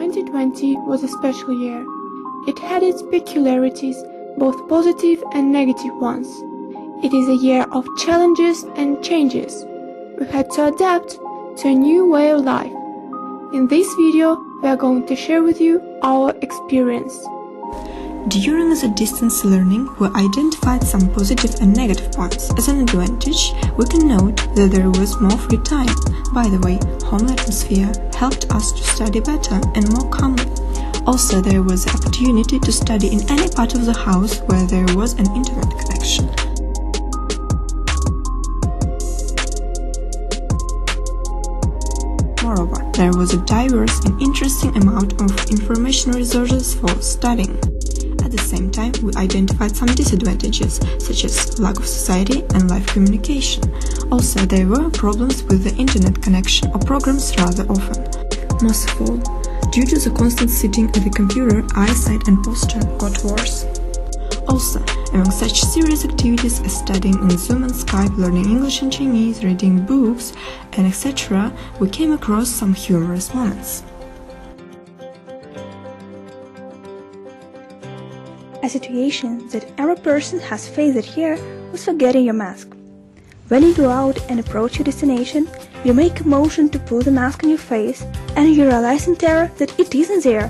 2020 was a special year. It had its peculiarities, both positive and negative ones. It is a year of challenges and changes. We had to adapt to a new way of life. In this video, we are going to share with you our experience. During the distance learning, we identified some positive and negative points. As an advantage, we can note that there was more free time. By the way, home atmosphere helped us to study better and more calmly. Also, there was the opportunity to study in any part of the house where there was an internet connection. Moreover, there was a diverse and interesting amount of information resources for studying. At the same time, we identified some disadvantages, such as lack of society and live communication. Also, there were problems with the internet connection or programs rather often. Most of all, due to the constant sitting at the computer, eyesight and posture got worse. Also, among such serious activities as studying on Zoom and Skype, learning English and Chinese, reading books, and etc., we came across some humorous moments. A situation that every person has faced here was forgetting your mask. When you go out and approach your destination, you make a motion to put the mask on your face and you realize in terror that it isn't there.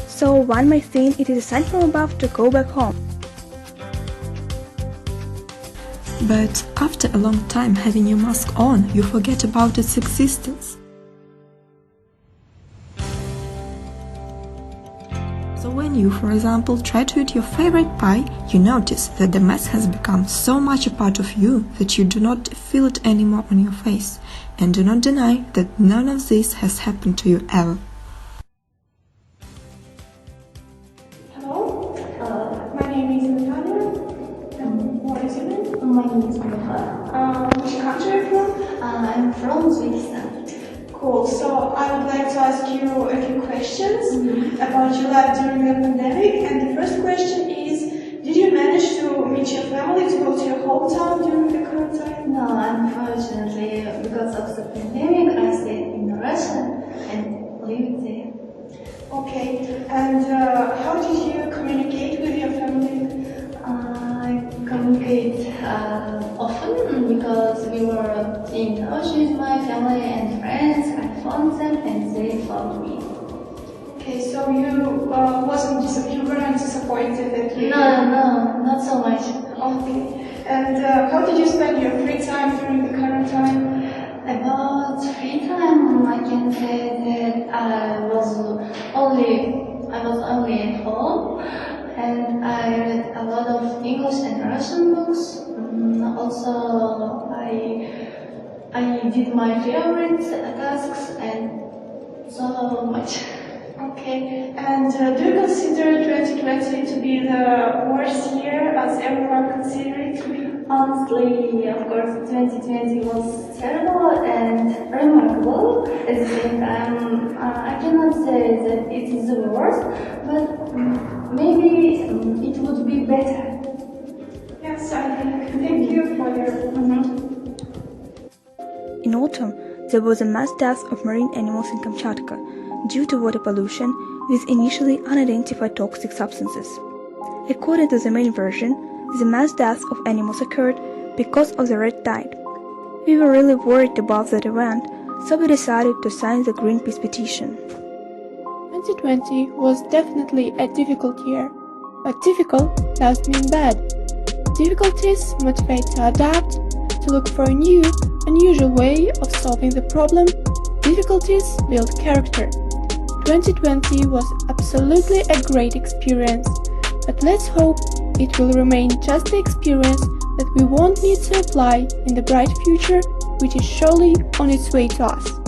So one might think it is essential enough to go back home. But after a long time having your mask on, you forget about its existence. So when you, for example, try to eat your favorite pie, you notice that the mask has become so much a part of you that you do not feel it anymore on your face. And do not deny that none of this has happened to you ever. Hello, my name is Natalya. What is your name? My name is Maryam. Which country are you from? I'm from Uzbekistan. Cool. So I would like to ask you a few questions about your life during the pandemic. And the first question is, did you manage to meet your family, to go to your hometown during the quarantine? No, unfortunately, because of the pandemic, I stayed in Russia and lived there. Okay. And how did you communicate with your family? I communicate often because we were in touch with my family and friends. I phoned them and they phoned me. Okay, so you weren't disappointed that you... No, not so much. Okay. And how did you spend your free time during the quarantine? About free time, I can say that I was only at home. And I read a lot of English and Russian books. Also, I did my favorite tasks and so much. Okay. And do you consider 2020 to be the worst year as everyone considers it to be? Honestly, of course, 2020 was terrible and remarkable. At the same time, I cannot say that it is the worst, but maybe it would be better. Yes, I think. Thank you for your... In autumn, there was a mass death of marine animals in Kamchatka due to water pollution with initially unidentified toxic substances. According to the main version, the mass death of animals occurred because of the red tide. We were really worried about that event, so we decided to sign the Greenpeace petition. 2020 was definitely a difficult year, but difficult doesn't mean bad. Difficulties motivate to adapt, to look for a new, unusual way of solving the problem. Difficulties build character. 2020 was absolutely a great experience, but let's hope it will remain just the experience that we won't need to apply in the bright future, which is surely on its way to us.